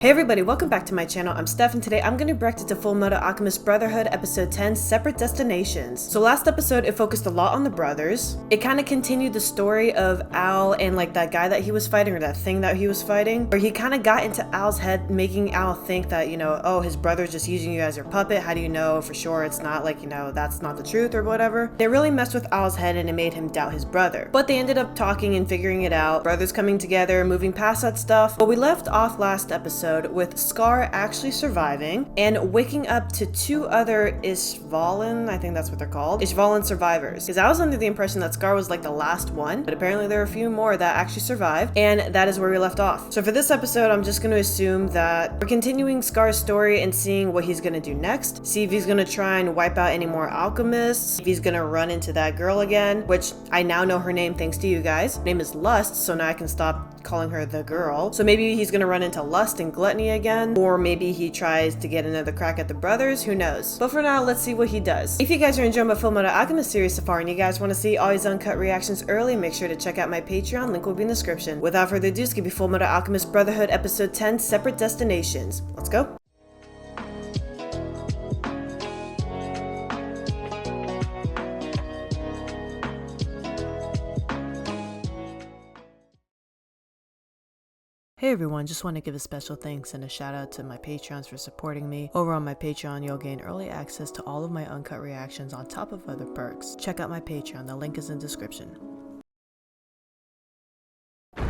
Hey everybody, welcome back to my channel. I'm Steph and today I'm going to be reacting to Fullmetal Alchemist Brotherhood episode 10, Separate Destinations. So last episode it focused a lot on the brothers. It kind of continued the story of Al and like that guy that he was fighting, or that thing that he was fighting, where he kind of got into Al's head, making Al think that, you know, oh, his brother's just using you as your puppet. How do you know for sure it's not, like, you know, that's not the truth or whatever. They really messed with Al's head and it made him doubt his brother. But they ended up talking and figuring it out. Brothers coming together, moving past that stuff. But we left off last episode with Scar actually surviving and waking up to two other Ishvalan, I think that's what they're called, Ishvalan survivors. Because I was under the impression that Scar was like the last one, but apparently there are a few more that actually survived, and that is where we left off. So for this episode, I'm just going to assume that we're continuing Scar's story and seeing what he's going to do next. See if he's going to try and wipe out any more alchemists, if he's going to run into that girl again, which I now know her name thanks to you guys. Her name is Lust, so now I can stop calling her the girl. So maybe he's going to run into Lust and Gluttony again, or maybe he tries to get another crack at the brothers, who knows. But for now, let's see what he does. If you guys are enjoying my Fullmetal Alchemist series so far and you guys want to see all these uncut reactions early, make sure to check out my Patreon, link will be in the description. Without further ado, it's gonna be Fullmetal Alchemist Brotherhood episode 10, Separate Destinations. Let's go. Hey everyone, just want to give a special thanks and a shout out to my Patreons for supporting me. Over on my Patreon, you'll gain early access to all of my uncut reactions on top of other perks. Check out my Patreon, the link is in the description. The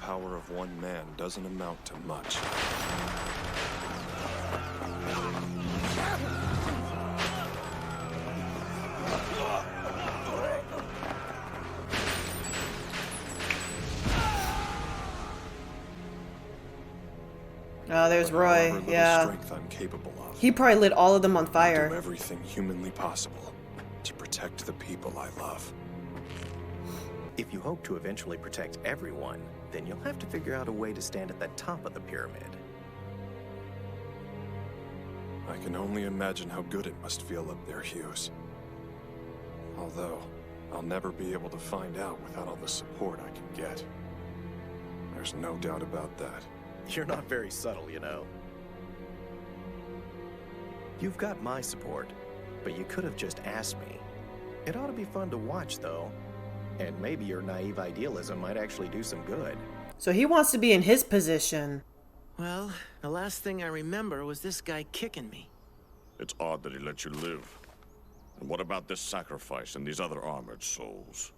power of one man doesn't amount to much. Oh, there's Roy. Yeah. Strength I'm capable of. He probably lit all of them on fire. I'll do everything humanly possible to protect the people I love. If you hope to eventually protect everyone, then you'll have to figure out a way to stand at the top of the pyramid. I can only imagine how good it must feel up there, Hughes. Although, I'll never be able to find out without all the support I can get. There's no doubt about that. You're not very subtle, you know. You've got my support, but you could have just asked me. It ought to be fun to watch, though. And maybe your naive idealism might actually do some good. So he wants to be in his position. Well, the last thing I remember was this guy kicking me. It's odd that he let you live. And what about this sacrifice and these other armored souls?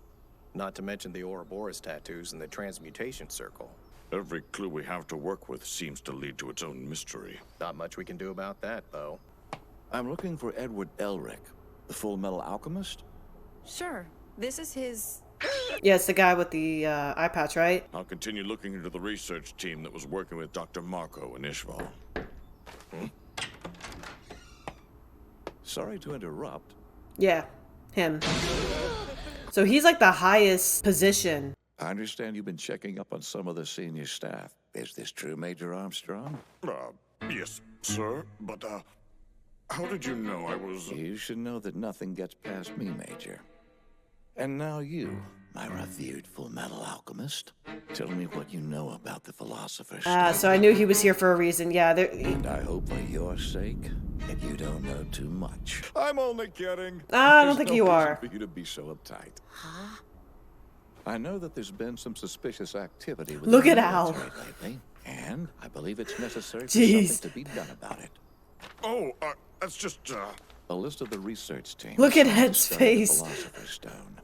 Not to mention the Ouroboros tattoos and the transmutation circle. Every clue we have to work with seems to lead to its own mystery. Not much we can do about that, though. I'm looking for Edward Elric, the Fullmetal Alchemist. Sure. This is his... Yeah, it's the guy with the eye patch, right? I'll continue looking into the research team that was working with Dr. Marco and Ishval. Sorry to interrupt. Yeah, him. So he's like the highest position. I understand you've been checking up on some of the senior staff. Is this true, Major Armstrong? Yes, sir, but, how did you know I was... You should know that nothing gets past me, Major. And now you, my revered Fullmetal Alchemist. Tell me what you know about the Philosopher's Stone. So I knew he was here for a reason. Yeah, And I hope for your sake that you don't know too much. I'm only kidding. I don't There's think no you reason are. for you to be so uptight. I know that there's been some suspicious activity with Look the at Al. military lately, and I believe it's necessary for Jeez. something to be done about it. Oh, that's just, A list of the research team. Look at assigned to Ed's study the face. Philosopher's Stone.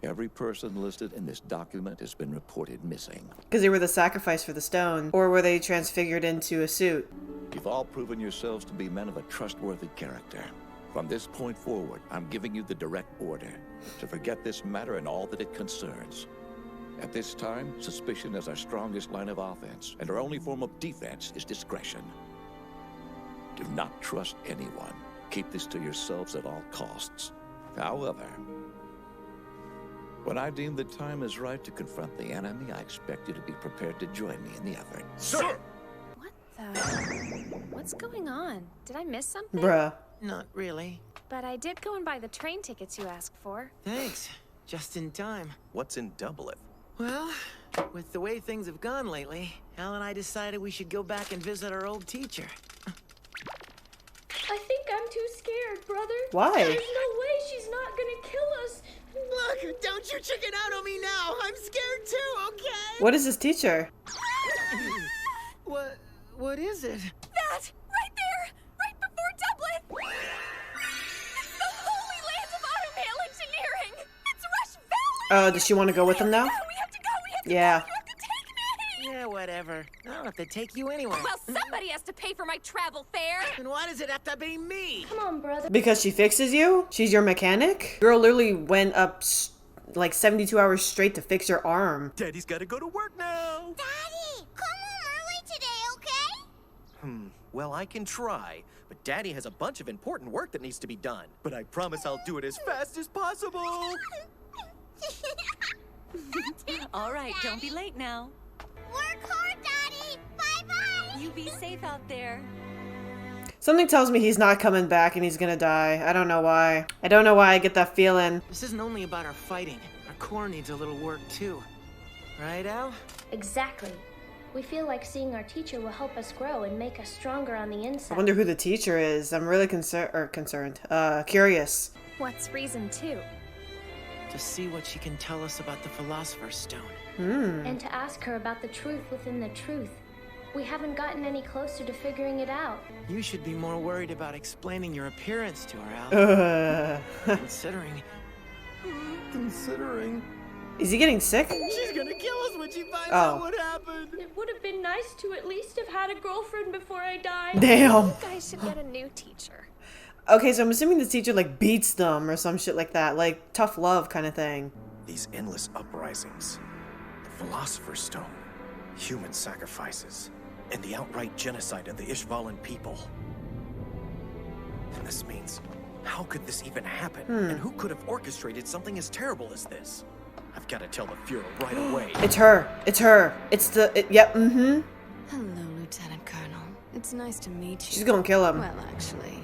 Every person listed in this document has been reported missing. Because they were the sacrifice for the stone. Or were they transfigured into a suit? You've all proven yourselves to be men of a trustworthy character. From this point forward, I'm giving you the direct order to forget this matter and all that it concerns. At this time, suspicion is our strongest line of offense, and our only form of defense is discretion. Do not trust anyone. Keep this to yourselves at all costs. However, when I deem the time is right to confront the enemy, I expect you to be prepared to join me in the effort. sir! What the... What's going on? Did I miss something? Bruh. Not really. But I did go and buy the train tickets you asked for. Thanks. Just in time. What's in Doubleth? Well, with the way things have gone lately, Al and I decided we should go back and visit our old teacher. I think I'm too scared, brother. Why? There's no way she's not gonna kill us. Look, don't you chicken out on me now. I'm scared too, okay? What is this teacher? What is it? That! Right there! Right before Dublin! It's the holy land of automail engineering! It's Rush Valley! Oh, does she want to go with him now? We have to go! We have to Yeah. go! You have to take me! Yeah, whatever. I'll have to take you anywhere. Well, somebody has to pay for my travel fare! And why does it have to be me? Come on, brother. Because she fixes you? She's your mechanic? Girl literally went up like 72 hours straight to fix your arm. Daddy's gotta go to work now. Daddy, come home early today, okay? Well, I can try, but Daddy has a bunch of important work that needs to be done. But I promise I'll do it as fast as possible. All right, don't be late now. Work hard, Daddy. Bye-bye. You be safe out there. Something tells me he's not coming back and he's gonna die. I don't know why. I don't know why I get that feeling. This isn't only about our fighting. Our core needs a little work too. Right, Al? Exactly. We feel like seeing our teacher will help us grow and make us stronger on the I inside. wonder who the teacher is. I'm really curious. What's reason 2? To see what she can tell us about the Philosopher's Stone. And to ask her about the truth within the truth. We haven't gotten any closer to figuring it out. You should be more worried about explaining your appearance to her, Al. Considering. Is he getting sick? She's gonna kill us when she finds Oh. out what happened. It would have been nice to at least have had a girlfriend before I died. Damn. You guys should get a new teacher. Okay, so I'm assuming the teacher like beats them or some shit like that. Like tough love kind of thing. These endless uprisings, the Philosopher's Stone, human sacrifices, and the outright genocide of the Ishvalan people. And this means, how could this even happen? And who could have orchestrated something as terrible as this? I've got to tell the Fuhrer right away. It's her. It's her. It's the. Yep. Hello, Lieutenant Colonel. It's nice to meet you. She's gonna kill him. Well, actually,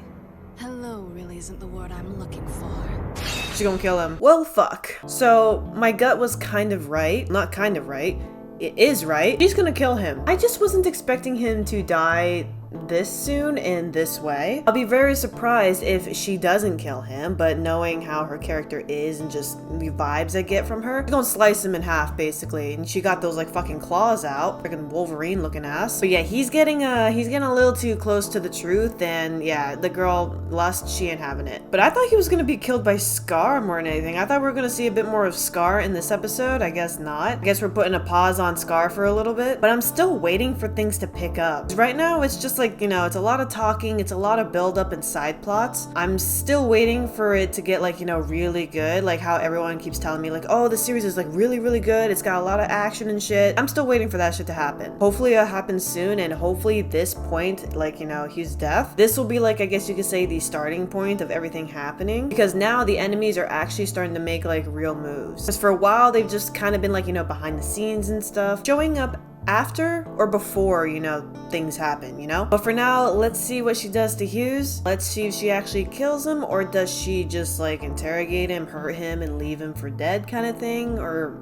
hello really isn't the word I'm looking for. She's gonna kill him. Well, fuck. So my gut was kind of right. Not kind of right. It is right. She's gonna kill him. I just wasn't expecting him to die this soon in this way. I'll be very surprised if she doesn't kill him, but knowing how her character is and just the vibes I get from her, she's gonna slice him in half basically. And she got those like fucking claws out, freaking Wolverine looking ass. But yeah, he's getting a little too close to the truth, and yeah, the girl Lust, she ain't having it. But I thought he was gonna be killed by Scar more than anything. I thought we were gonna see a bit more of Scar in this episode. I guess not. I guess we're putting a pause on Scar for a little bit, but I'm still waiting for things to pick up. Right now, it's just like, you know, it's a lot of talking, it's a lot of build up and side plots. I'm still waiting for it to get like, you know, really good, like how everyone keeps telling me like, oh, the series is like really, really good. It's got a lot of action and shit. I'm still waiting for that shit to happen. Hopefully it happens soon, and hopefully this point, like, you know, Hughes' death, this will be like, I guess you could say, the starting point of everything happening, because now the enemies are actually starting to make like real moves. Because for a while they've just kind of been like, you know, behind the scenes and stuff, showing up after or before, you know, things happen, you know? But for now, let's see what she does to Hughes. Let's see if she actually kills him, or does she just like interrogate him, hurt him, and leave him for dead kind of thing, or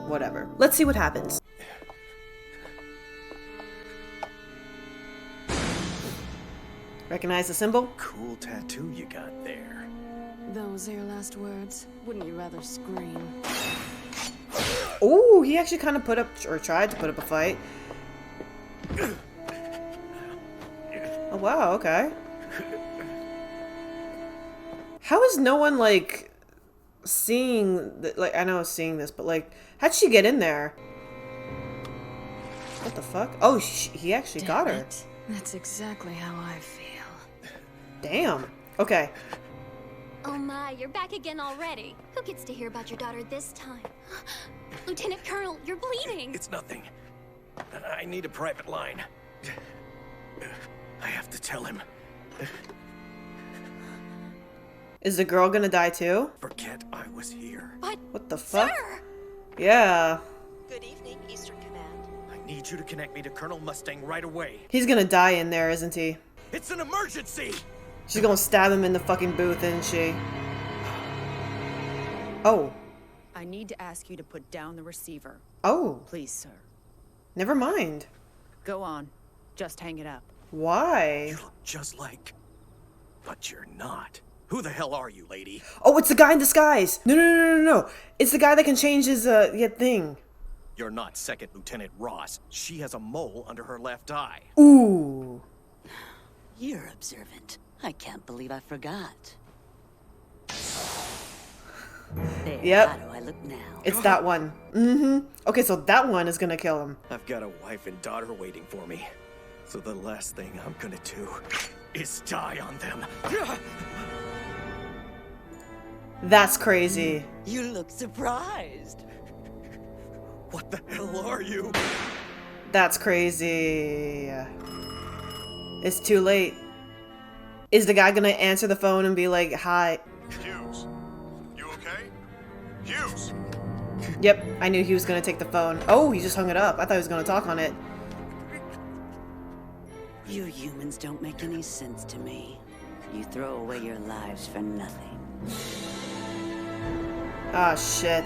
whatever. Let's see what happens. Recognize the symbol? Cool tattoo you got there. Those are your last words. Wouldn't you rather scream? Ooh, he actually kind of put up, or tried to put up a fight. Oh wow, okay. How is no one like seeing, like, I know seeing this, but like, how'd she get in there? What the fuck? Oh, he actually got her. That's exactly how I feel. Damn. Okay. Oh my, you're back again already. Who gets to hear about your daughter this time? Lieutenant Colonel, you're bleeding. It's nothing. I need a private line. I have to tell him. Is the girl gonna die too? Forget I was here. What the fuck? Sir! Yeah. Good evening, Eastern Command. I need you to connect me to Colonel Mustang right away. He's gonna die in there, isn't he? It's an emergency! She's gonna stab him in the fucking booth, isn't she? Oh. I need to ask you to put down the receiver. Oh. Please, sir. Never mind. Go on. Just hang it up. Why? You look just like... But you're not. Who the hell are you, lady? Oh, it's the guy in disguise. No. It's the guy that can change his, thing. You're not Second Lieutenant Ross. She has a mole under her left eye. Ooh. You're observant. I can't believe I forgot. There, Yep. how do I look now? It's that one. Mm-hmm. Okay, so that one is gonna kill him. I've got a wife and daughter waiting for me. So the last thing I'm gonna do is die on them. That's crazy. You look surprised. What the hell are you? That's crazy. It's too late. Is the guy gonna answer the phone and be like, hi? Hughes, you okay? Hughes! Yep, I knew he was gonna take the phone. Oh, he just hung it up. I thought he was gonna talk on it. You humans don't make any sense to me. You throw away your lives for nothing. Ah, shit.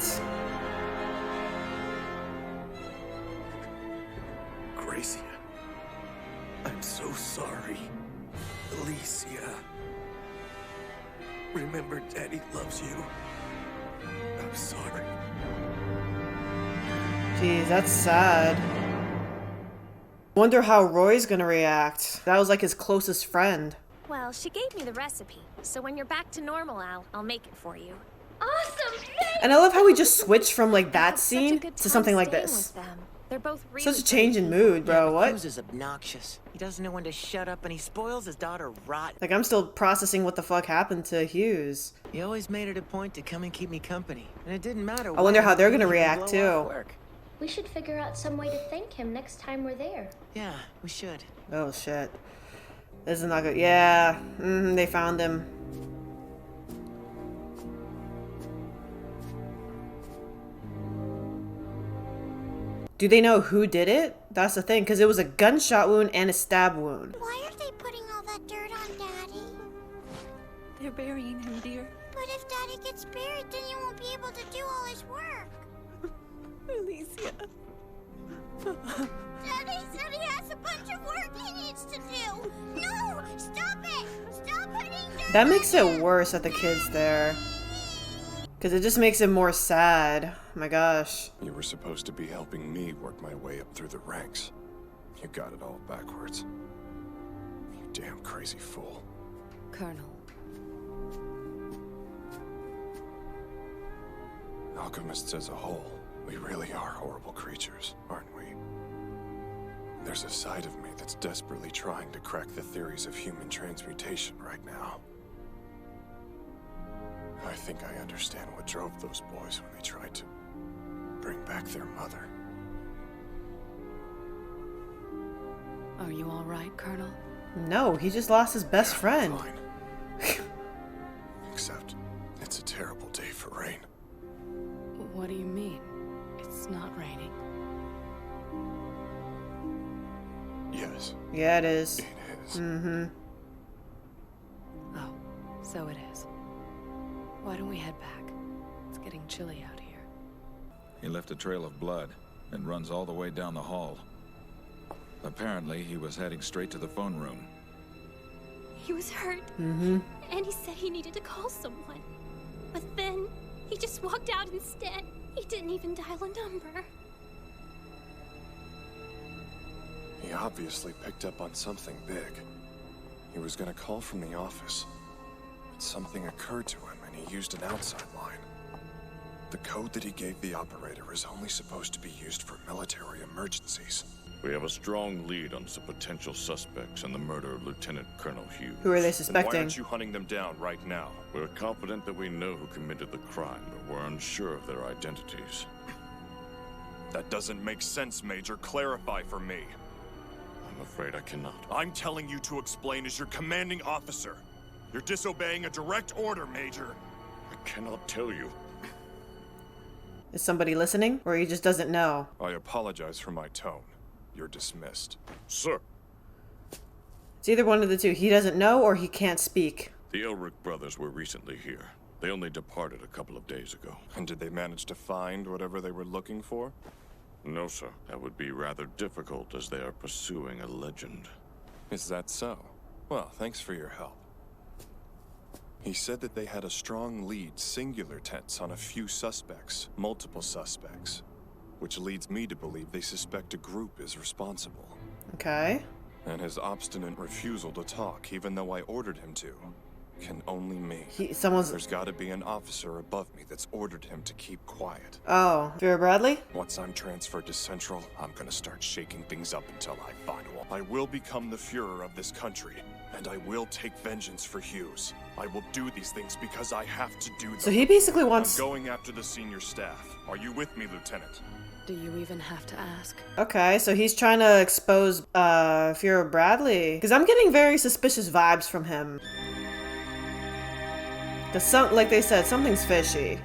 Gracia. I'm so sorry. Alicia. Remember, Daddy loves you. I'm sorry. Jeez, that's sad. Wonder how Roy's gonna react. That was like his closest friend. Well, she gave me the recipe, so when you're back to normal, Al, I'll make it for you. Awesome! And I love how we just switched from like that scene to something like this. They're both really Such a change in mood, bro. What? Hughes is obnoxious. He doesn't know when to shut up, and he spoils his daughter rotten. Like, I'm still processing what the fuck happened to Hughes. He always made it a point to come and keep me company, and it didn't matter. I wonder how they're gonna when he react, blow off too. work. We should figure out some way to thank him next time we're there. Yeah, we should. Oh, shit. This is not good. Yeah. They found him. Do they know who did it? That's the thing, because it was a gunshot wound and a stab wound. Why are they putting all that dirt on Daddy? They're burying him, dear. But if Daddy gets buried, then he won't be able to do all his work. Alicia. Daddy said he has a bunch of work he needs to do. No! Stop it! Stop putting dirt That makes on it him. worse that the kid's there. Because it just makes it more sad. Oh my gosh. You were supposed to be helping me work my way up through the ranks. You got it all backwards. You damn crazy fool. Colonel. Alchemists as a whole, we really are horrible creatures, aren't we? There's a side of me that's desperately trying to crack the theories of human transmutation right now. I think I understand what drove those boys when they tried to bring back their mother. Are you all right, Colonel? No, he just lost his best friend. Fine. Except, it's a terrible day for rain. What do you mean? It's not raining. Yes. Yeah, it is. It is. Mm-hmm. Oh, so it is. Why don't we head back? It's getting chilly out here. He left a trail of blood and runs all the way down the hall. Apparently, he was heading straight to the phone room. He was hurt, Mm-hmm. and he said he needed to call someone. But then, he just walked out instead. He didn't even dial a number. He obviously picked up on something big. He was gonna call from the office. But something occurred to him and he used an outside line. The code that he gave the operator is only supposed to be used for military emergencies. We have a strong lead on some potential suspects in the murder of Lieutenant Colonel Hughes. Who are they Then why suspecting? aren't you hunting them down right now? We're confident that we know who committed the crime, but we're unsure of their identities. That doesn't make sense, Major. Clarify for me. I'm afraid I cannot. I'm telling you to explain as your commanding officer. You're disobeying a direct order, Major. I cannot tell you. Is somebody listening? Or he just doesn't know? I apologize for my tone. You're dismissed. Sir. It's either one of the two. He doesn't know or he can't speak. The Elric brothers were recently here. They only departed a couple of days ago. And did they manage to find whatever they were looking for? No, sir. That would be rather difficult as they are pursuing a legend. Is that so? Well, thanks for your help. He said that they had a strong lead, singular tense, on a few suspects, multiple suspects. Which leads me to believe they suspect a group is responsible. Okay. And his obstinate refusal to talk, even though I ordered him to, can only mean there's gotta be an officer above me that's ordered him to keep quiet. Oh, Vera Bradley? Once I'm transferred to Central, I'm gonna start shaking things up until I find one. I will become the Führer of this country, and I will take vengeance for Hughes. I will do these things because I have to do them. So he basically wants... I'm going after the senior staff. Are you with me, Lieutenant? Do you even have to ask? Okay, so he's trying to expose Vera Bradley. Because I'm getting very suspicious vibes from him. Because like they said, something's fishy.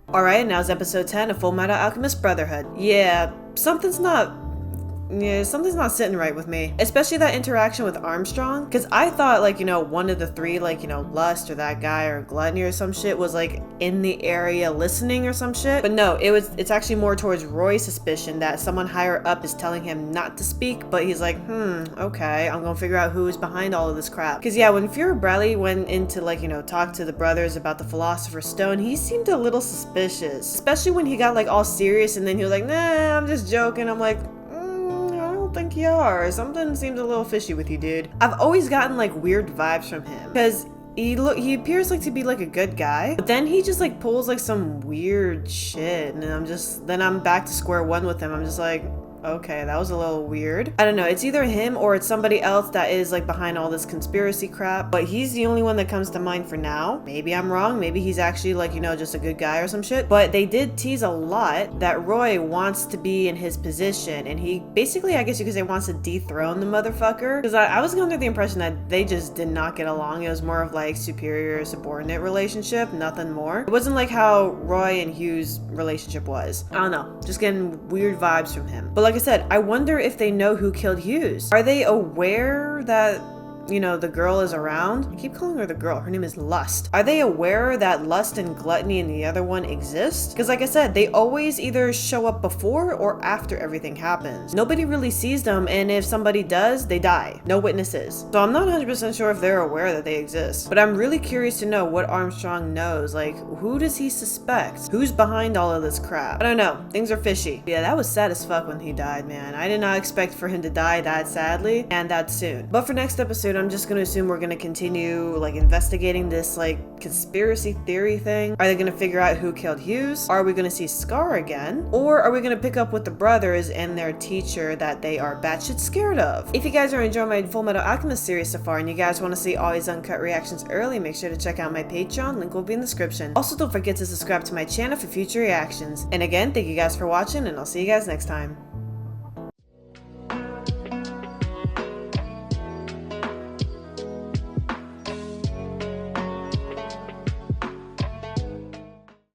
Alright, now's episode 10 of Fullmetal Alchemist Brotherhood. Yeah, something's not sitting right with me. Especially that interaction with Armstrong. Because I thought, like, you know, one of the three, like, you know, Lust or that guy or Gluttony or some shit was, like, in the area listening or some shit. But no, it's actually more towards Roy's suspicion that someone higher up is telling him not to speak. But he's like, okay, I'm gonna figure out who's behind all of this crap. Because yeah, when Vera Bradley went into, like, you know, talk to the brothers about the Philosopher's Stone, he seemed a little suspicious. Especially when he got, like, all serious and then he was like, nah, I'm just joking. I'm like, think you are. Something seems a little fishy with you, dude. I've always gotten like weird vibes from him because he appears like to be like a good guy, but then he just like pulls like some weird shit, and I'm back to square one with him. I'm just like, okay, that was a little weird. I don't know, it's either him or it's somebody else that is like behind all this conspiracy crap, but he's the only one that comes to mind for now. Maybe I'm wrong, maybe he's actually like, you know, just a good guy or some shit, but they did tease a lot that Roy wants to be in his position, and he basically, I guess you could say, wants to dethrone the motherfucker, because I was under the impression that they just did not get along. It was more of like superior subordinate relationship, nothing more. It wasn't like how Roy and Hughes' relationship was. I don't know, just getting weird vibes from him. But like I said, I wonder if they know who killed Hughes. Are they aware that, you know, the girl is around? I keep calling her the girl. Her name is Lust. Are they aware that Lust and Gluttony and the other one exist? Because like I said, they always either show up before or after everything happens. Nobody really sees them, and if somebody does, they die. No witnesses. So I'm not 100% sure if they're aware that they exist. But I'm really curious to know what Armstrong knows. Like, who does he suspect? Who's behind all of this crap? I don't know. Things are fishy. Yeah, that was sad as fuck when he died, man. I did not expect for him to die that sadly and that soon. But for next episode, I'm just gonna assume we're gonna continue like investigating this like conspiracy theory thing. Are they gonna figure out who killed Hughes? Are we gonna see Scar again? Or are we gonna pick up with the brothers and their teacher that they are batshit scared of? If you guys are enjoying my Fullmetal Alchemist series so far and you guys want to see all these uncut reactions early, make sure to check out my Patreon. Link will be in the description. Also, don't forget to subscribe to my channel for future reactions. And again, thank you guys for watching, and I'll see you guys next time.